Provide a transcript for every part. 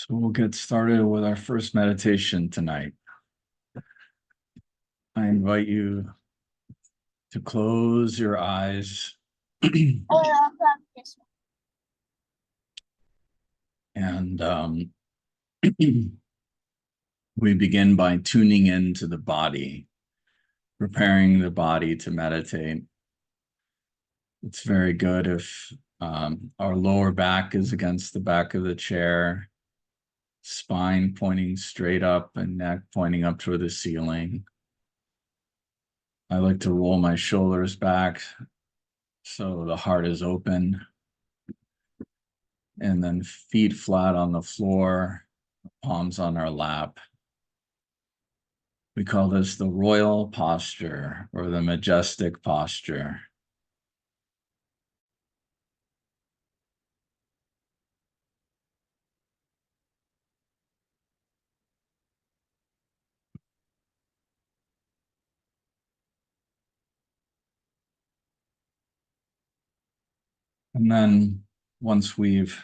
So we'll get started with our first meditation tonight. I invite you to close your eyes and we begin by tuning into the body, preparing the body to meditate. It's very good if our lower back is against the back of the chair, spine pointing straight up and neck pointing up toward the ceiling. I like to roll my shoulders back so the heart is open, and then feet flat on the floor, palms on our lap. We call this the royal posture or the majestic posture. And then once we've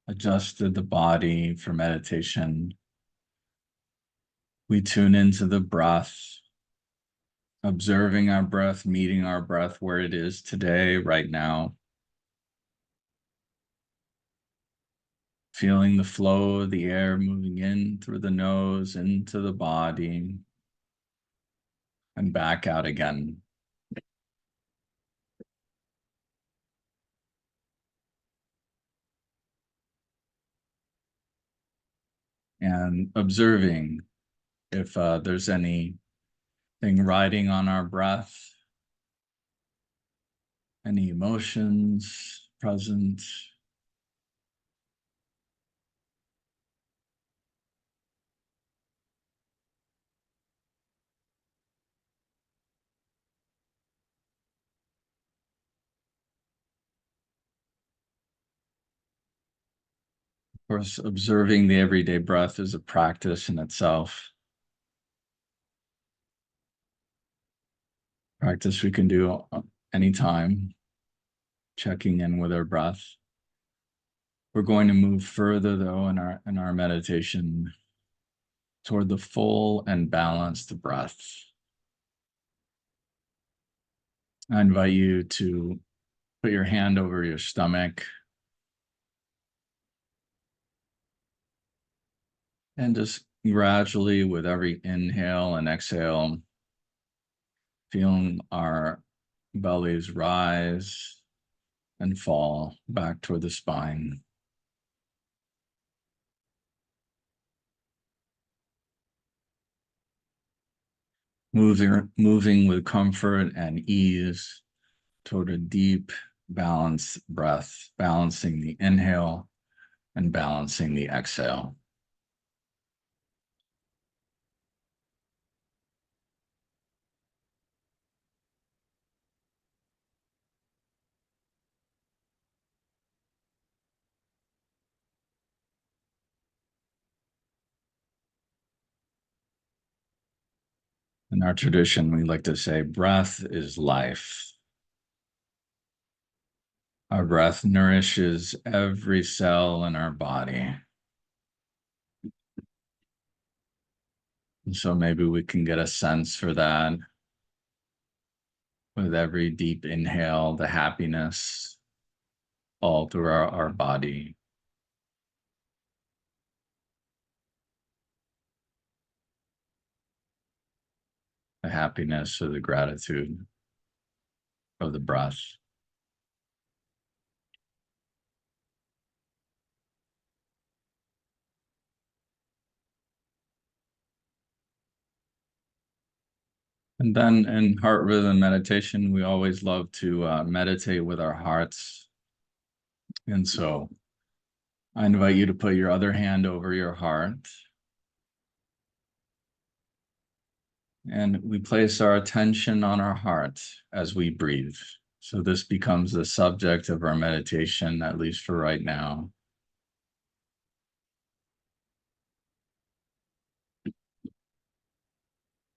adjusted the body for meditation, we tune into the breath, observing our breath, meeting our breath where it is today, right now. Feeling the flow of the air moving in through the nose, into the body, and back out again. And observing if there's anything riding on our breath, any emotions present. Of course, observing the everyday breath is a practice in itself. Practice we can do anytime, checking in with our breath. We're going to move further though in our meditation toward the full and balanced breath. I invite you to put your hand over your stomach and just gradually, with every inhale and exhale, feeling our bellies rise and fall back toward the spine. Moving with comfort and ease toward a deep, balanced breath, balancing the inhale and balancing the exhale. In our tradition, we like to say, breath is life. Our breath nourishes every cell in our body. And so maybe we can get a sense for that with every deep inhale, the happiness all through our body. The happiness or the gratitude of the breath. And then in heart rhythm meditation, we always love to meditate with our hearts. And so I invite you to put your other hand over your heart. And we place our attention on our heart as we breathe. So this becomes the subject of our meditation, at least for right now.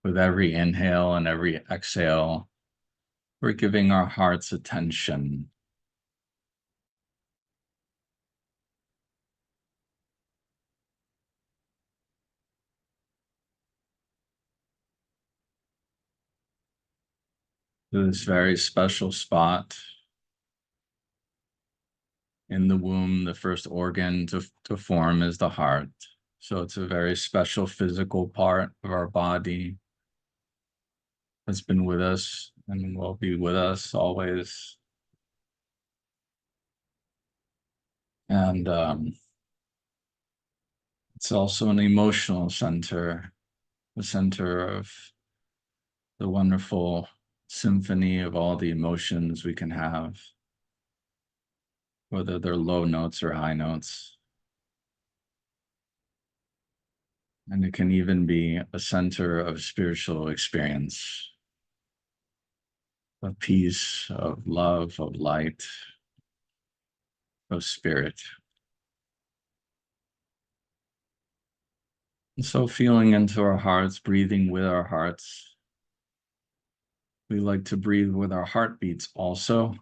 With every inhale and every exhale, we're giving our hearts attention. to this very special spot in the womb. The first organ to form is the heart. So it's a very special physical part of our body that's been with us and will be with us always. And it's also an emotional center, the center of the wonderful symphony of all the emotions we can have, whether they're low notes or high notes. And it can even be a center of spiritual experience, of peace, of love, of light, of spirit. And so feeling into our hearts, breathing with our hearts. We like to breathe with our heartbeats also.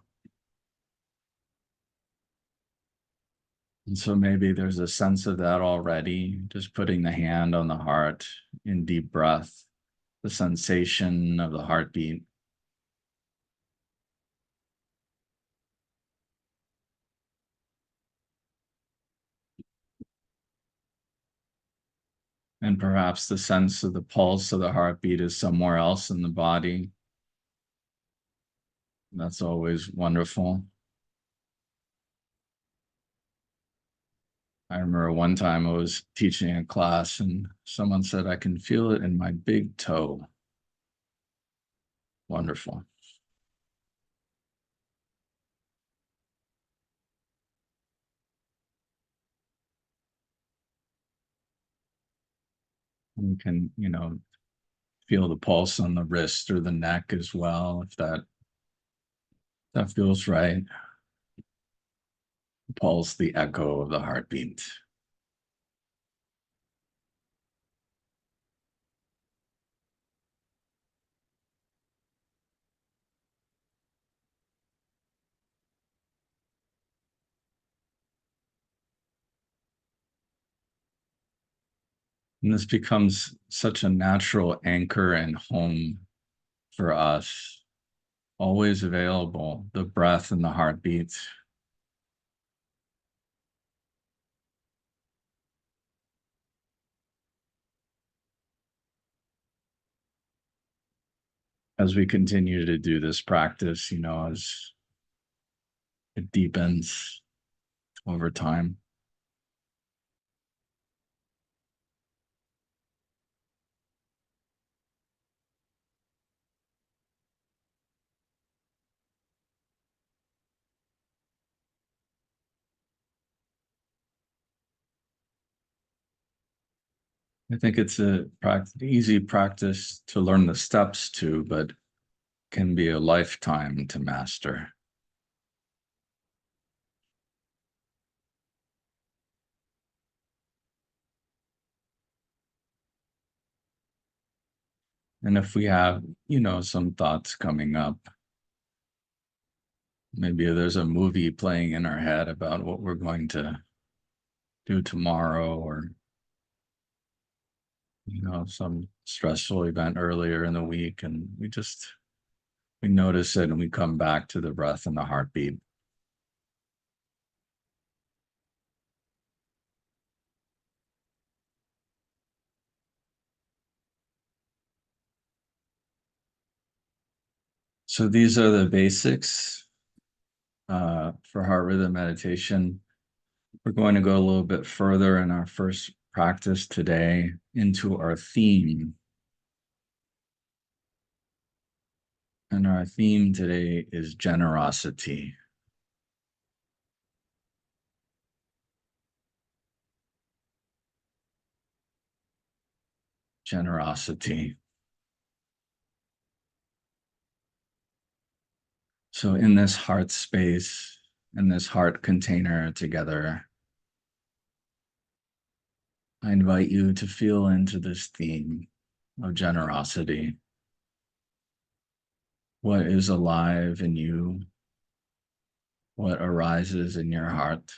And so maybe there's a sense of that already, just putting the hand on the heart in deep breath, the sensation of the heartbeat. And perhaps the sense of the pulse of the heartbeat is somewhere else in the body. That's always wonderful. I remember one time I was teaching a class and someone said, I can feel it in my big toe. Wonderful. And you can, feel the pulse on the wrist or the neck as well, if that feels right. Pulse, the echo of the heartbeat. And this becomes such a natural anchor and home for us, always available, the breath and the heartbeat. As we continue to do this practice, as it deepens over time. I think it's a easy practice to learn the steps to, but can be a lifetime to master. And if we have, some thoughts coming up, maybe there's a movie playing in our head about what we're going to do tomorrow, or some stressful event earlier in the week, and we notice it and we come back to the breath and the heartbeat. So these are the basics for heart rhythm meditation. We're going to go a little bit further in our first practice today into our theme. And our theme today is generosity. Generosity. So in this heart space, in this heart container together, I invite you to feel into this theme of generosity. What is alive in you? What arises in your heart?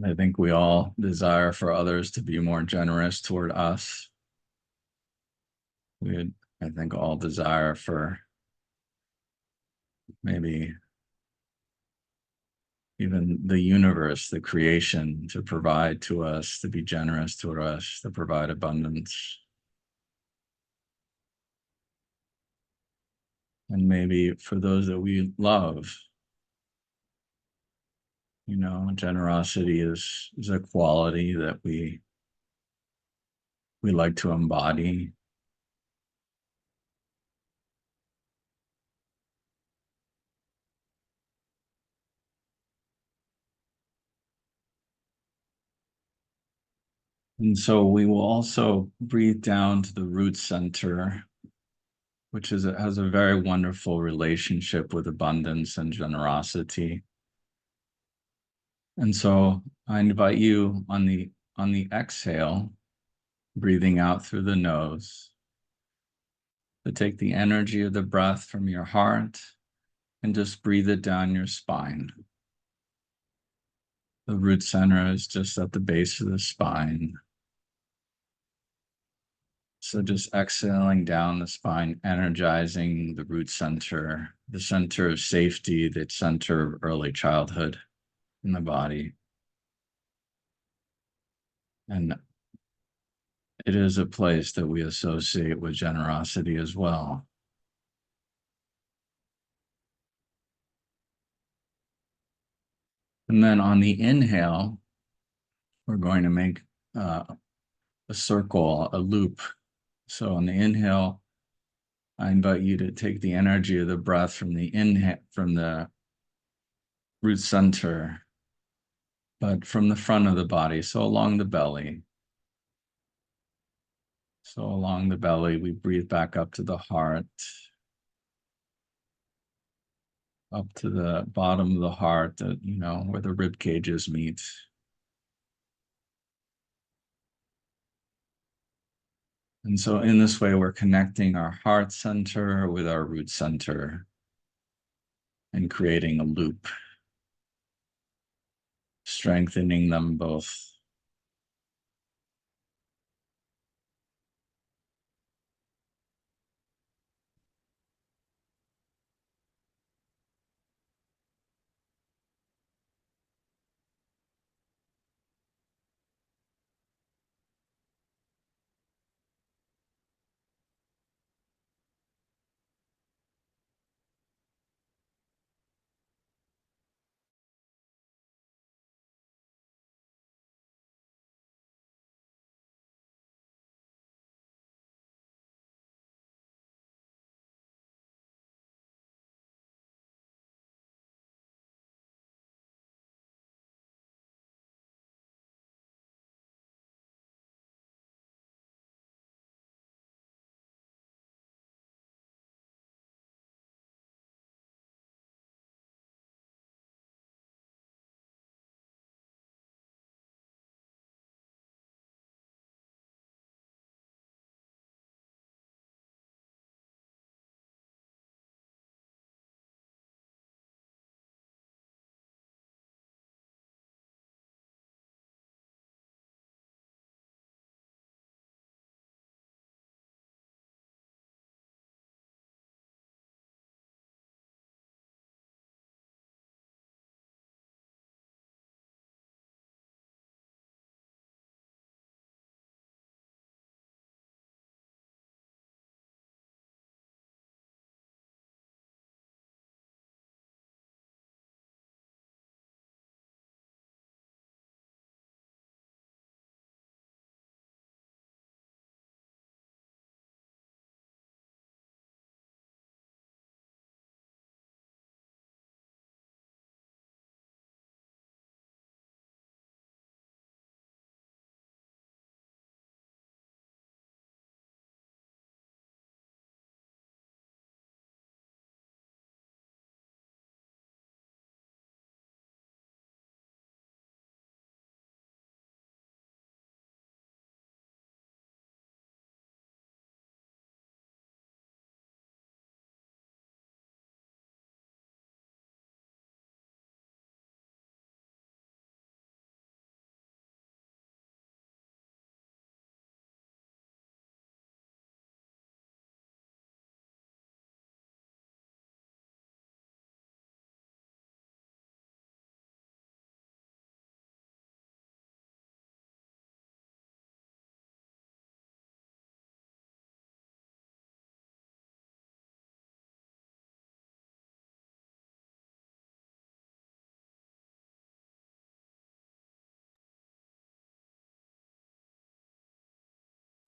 I think we all desire for others to be more generous toward us. We, I think, all desire for maybe even the universe, the creation, to provide to us, to be generous to us, to provide abundance. And maybe for those that we love, generosity is a quality that we like to embody. And so we will also breathe down to the root center, which has a very wonderful relationship with abundance and generosity. And so I invite you on the exhale, breathing out through the nose, to take the energy of the breath from your heart and just breathe it down your spine. The root center is just at the base of the spine. So just exhaling down the spine, energizing the root center, the center of safety, the center of early childhood in the body. And it is a place that we associate with generosity as well. And then on the inhale, we're going to make a circle, a loop. So on the inhale, I invite you to take the energy of the breath from the inhale, from the root center, but from the front of the body, so along the belly. So along the belly, we breathe back up to the heart, up to the bottom of the heart, where the rib cages meet. And so in this way, we're connecting our heart center with our root center and creating a loop, strengthening them both.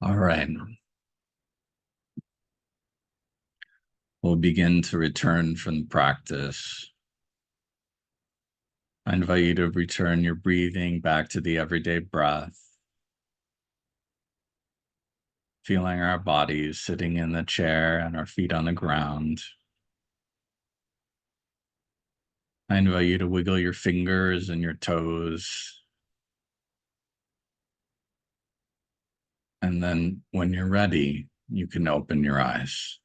All right. We'll begin to return from practice. I invite you to return your breathing back to the everyday breath, feeling our bodies sitting in the chair and our feet on the ground. I invite you to wiggle your fingers and your toes. And then when you're ready, you can open your eyes.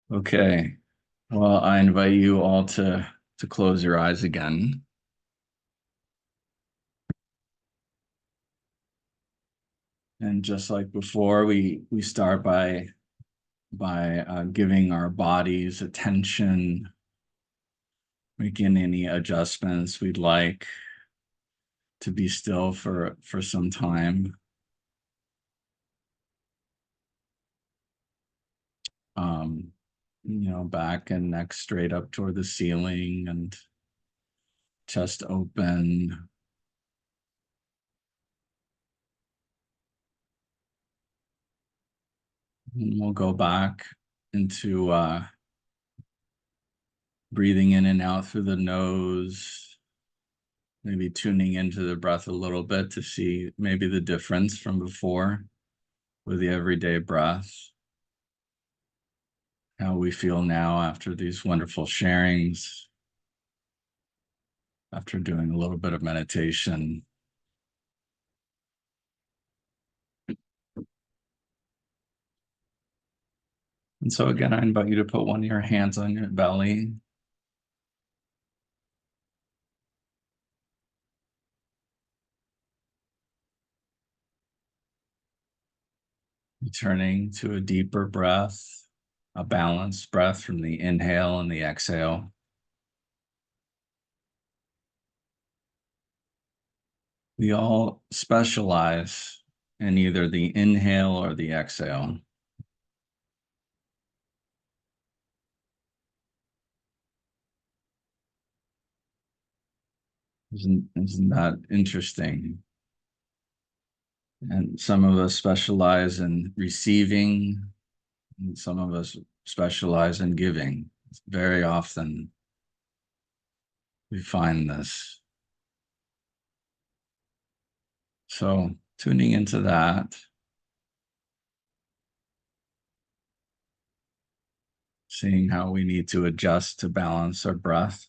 Okay. Well, I invite you all to close your eyes again. And just like before, we start by giving our bodies attention, making any adjustments we'd like, to be still for some time. Back and neck straight up toward the ceiling and chest open. And we'll go back into breathing in and out through the nose, maybe tuning into the breath a little bit to see maybe the difference from before with the everyday breath. How we feel now after these wonderful sharings, after doing a little bit of meditation. And so again, I invite you to put one of your hands on your belly. Returning to a deeper breath, a balanced breath from the inhale and the exhale. We all specialize in either the inhale or the exhale. Isn't that interesting? And some of us specialize in receiving, and some of us specialize in giving. Very often we find this. So tuning into that, seeing how we need to adjust to balance our breath.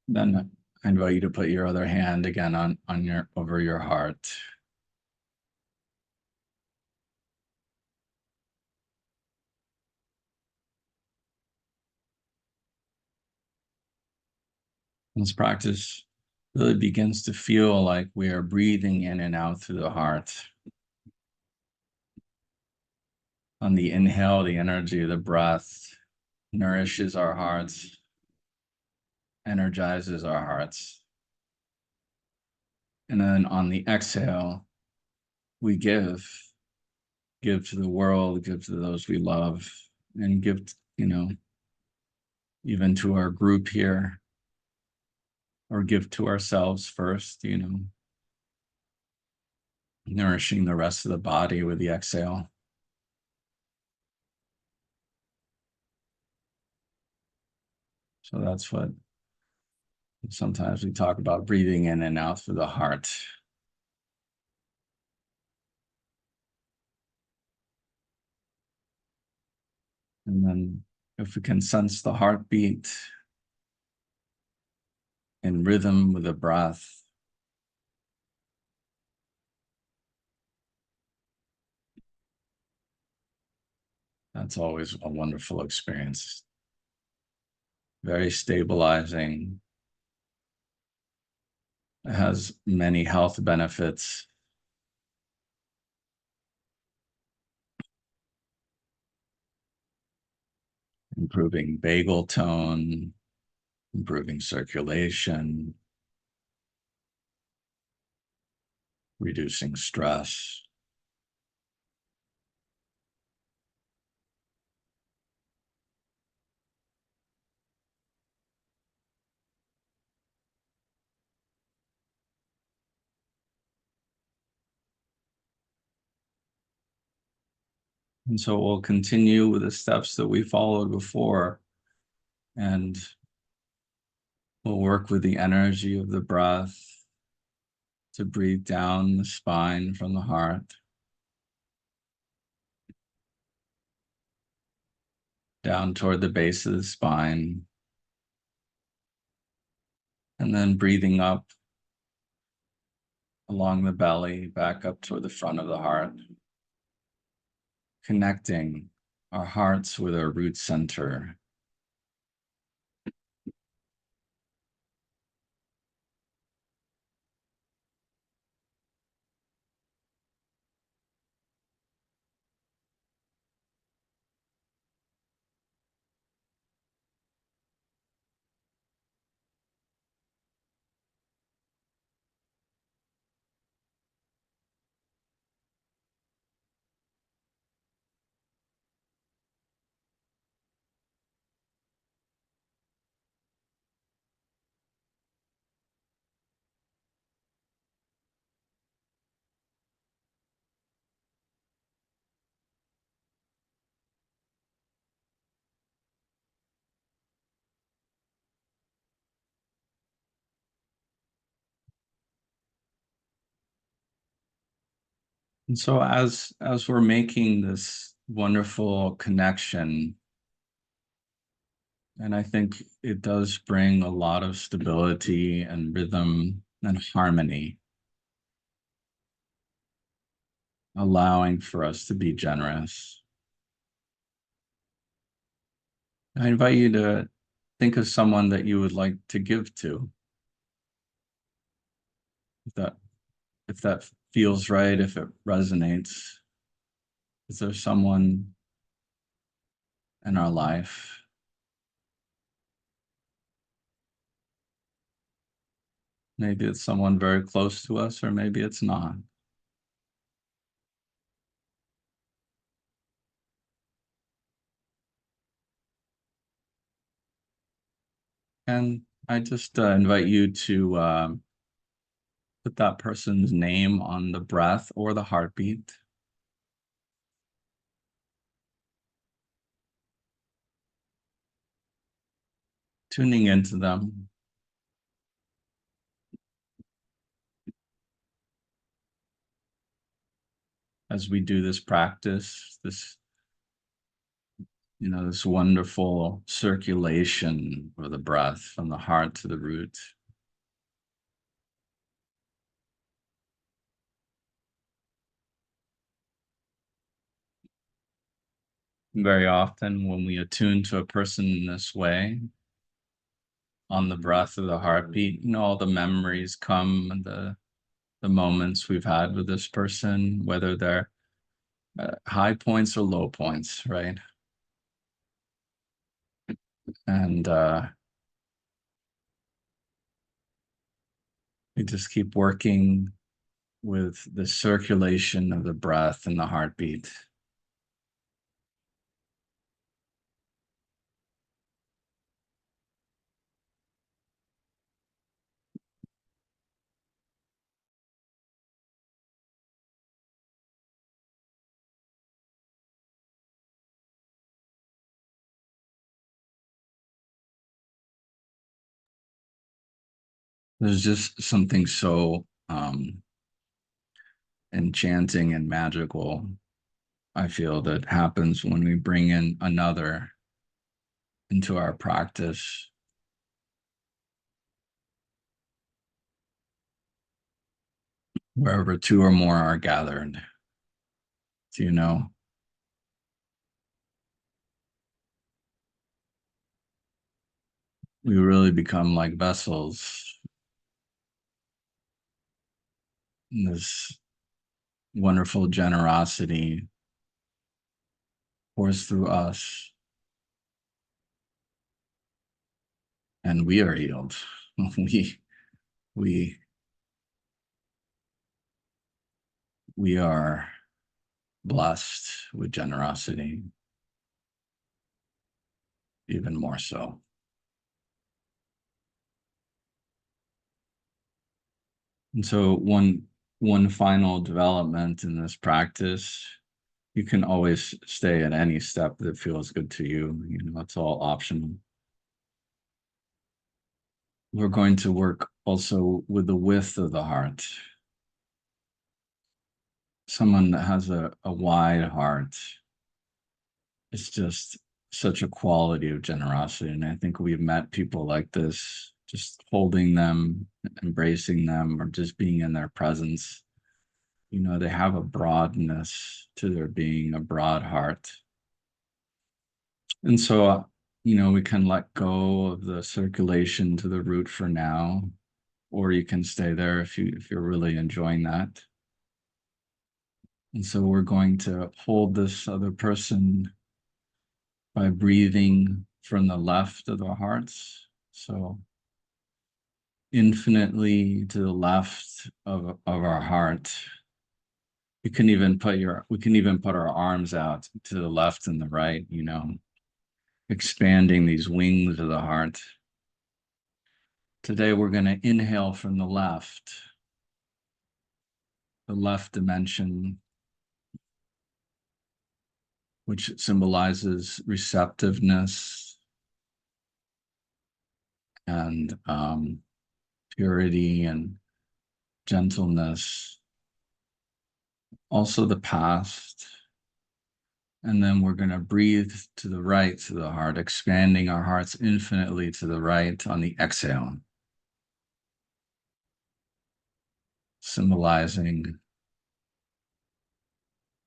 Then I invite you to put your other hand again on your over your heart. This practice really begins to feel like we are breathing in and out through the heart. On the inhale, the energy of the breath nourishes our hearts, energizes our hearts. And then on the exhale, we give to the world, give to those we love, and give, even to our group here, or give to ourselves first, nourishing the rest of the body with the exhale. So that's what sometimes we talk about, breathing in and out through the heart. And then if we can sense the heartbeat in rhythm with the breath, That's always a wonderful experience. Very stabilizing. It has many health benefits. Improving vagal tone, improving circulation, reducing stress. And so we'll continue with the steps that we followed before, and we'll work with the energy of the breath to breathe down the spine from the heart, down toward the base of the spine, and then breathing up along the belly, back up toward the front of the heart, connecting our hearts with our root center. And so as we're making this wonderful connection, and I think it does bring a lot of stability and rhythm and harmony, allowing for us to be generous. I invite you to think of someone that you would like to give to. If that feels right, if it resonates. Is there someone in our life? Maybe it's someone very close to us, or maybe it's not. And I just invite you to put that person's name on the breath or the heartbeat. Tuning into them. As we do this practice, this wonderful circulation of the breath from the heart to the root. Very often when we attune to a person in this way, on the breath of the heartbeat, all the memories come, and the moments we've had with this person, whether they're high points or low points, right? And we just keep working with the circulation of the breath and the heartbeat. There's just something so enchanting and magical, I feel, that happens when we bring in another into our practice. Wherever two or more are gathered, do you know? we really become like vessels. And this wonderful generosity pours through us, and we are healed. we we we are blessed with generosity, even more so. And so one final development in this practice, you can always stay at any step that feels good to you. You know, it's all optional. We're going to work also with the width of the heart. Someone that has a wide heart, it's just such a quality of generosity. And I think we've met people like this, just holding them, embracing them, or just being in their presence. You know, they have a broadness to their being, a broad heart. And so, you know, we can let go of the circulation to the root for now, or you can stay there if you're really enjoying that. And so we're going to hold this other person by breathing from the left of the hearts. So infinitely to the left of our heart. We can even put our arms out to the left and the right, you know, expanding these wings of the heart. Today we're going to inhale from the left dimension, which symbolizes receptiveness and purity and gentleness, also the past. And then we're going to breathe to the right, to the heart, expanding our hearts infinitely to the right on the exhale, symbolizing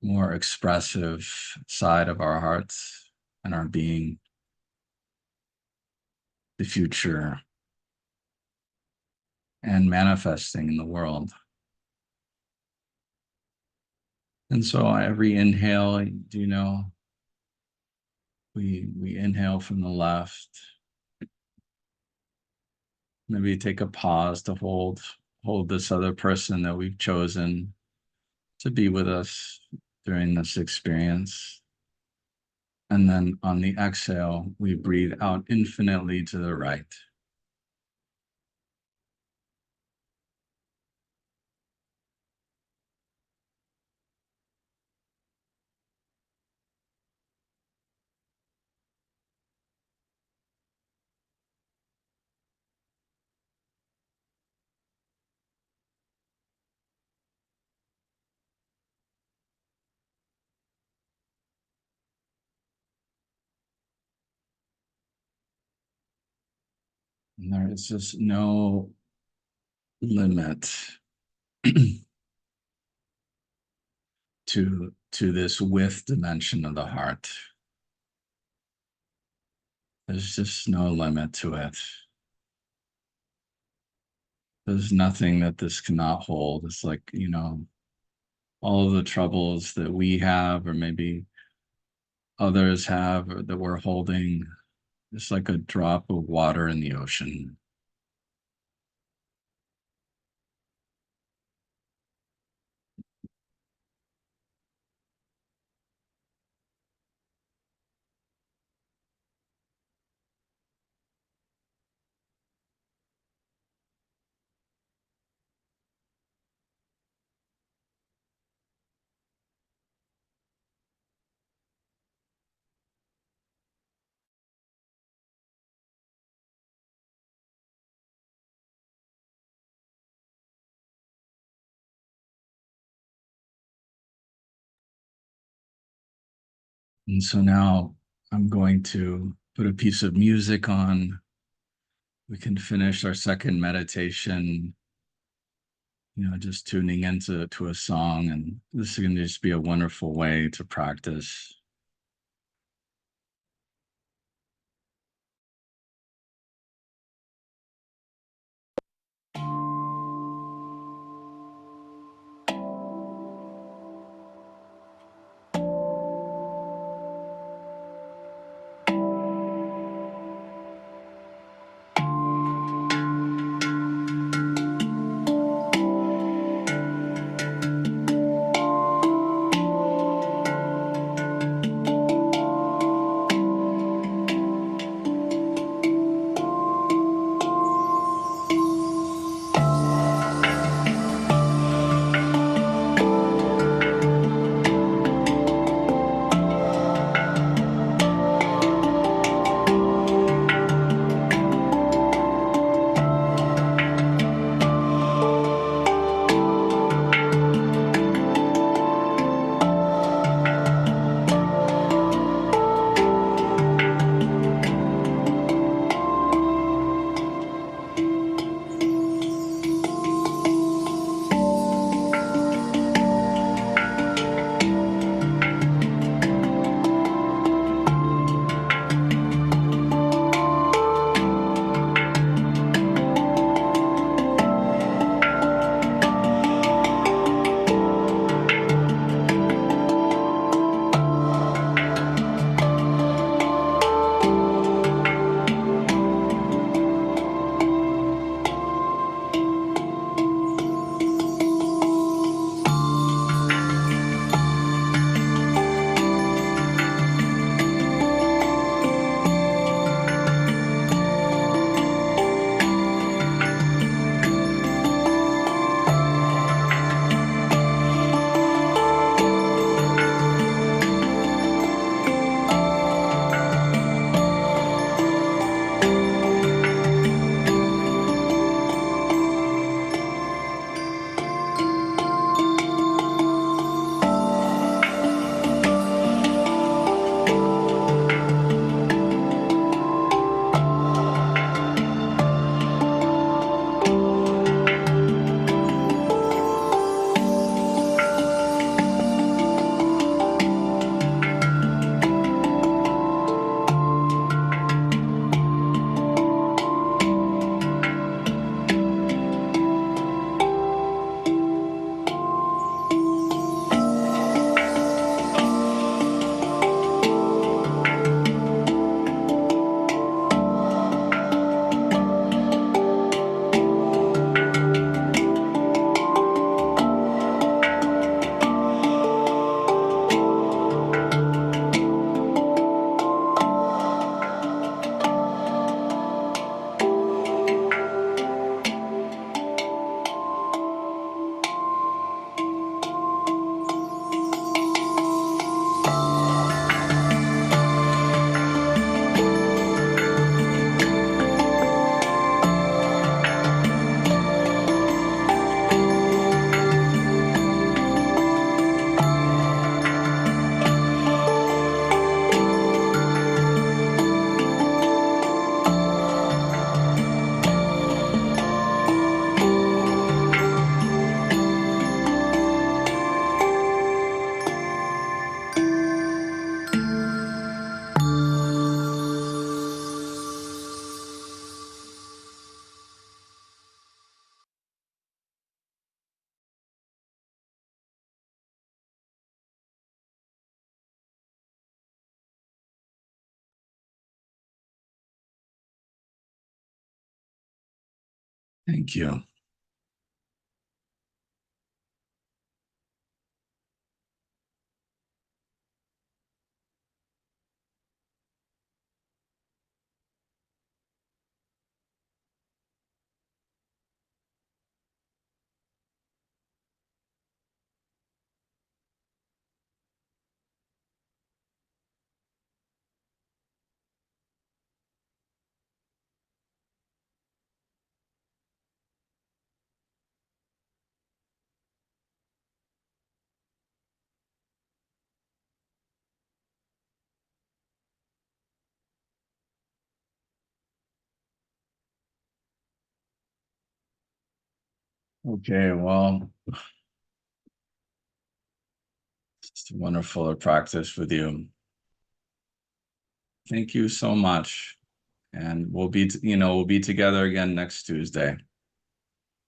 more expressive side of our hearts and our being, the future, and manifesting in the world. And so every inhale, you know, we inhale from the left. Maybe take a pause to hold this other person that we've chosen to be with us during this experience. And then on the exhale, we breathe out infinitely to the right. And there is just no limit to this width dimension of the heart. There's just no limit to it. There's nothing that this cannot hold. It's like, you know, all of the troubles that we have, or maybe others have, or that we're holding, it's like a drop of water in the ocean. And so now I'm going to put a piece of music on. We can finish our second meditation, you know, just tuning into a song. And this is going to just be a wonderful way to practice. Thank you. Okay, well, it's wonderful to practice with you. Thank you so much. And we'll be together again next Tuesday.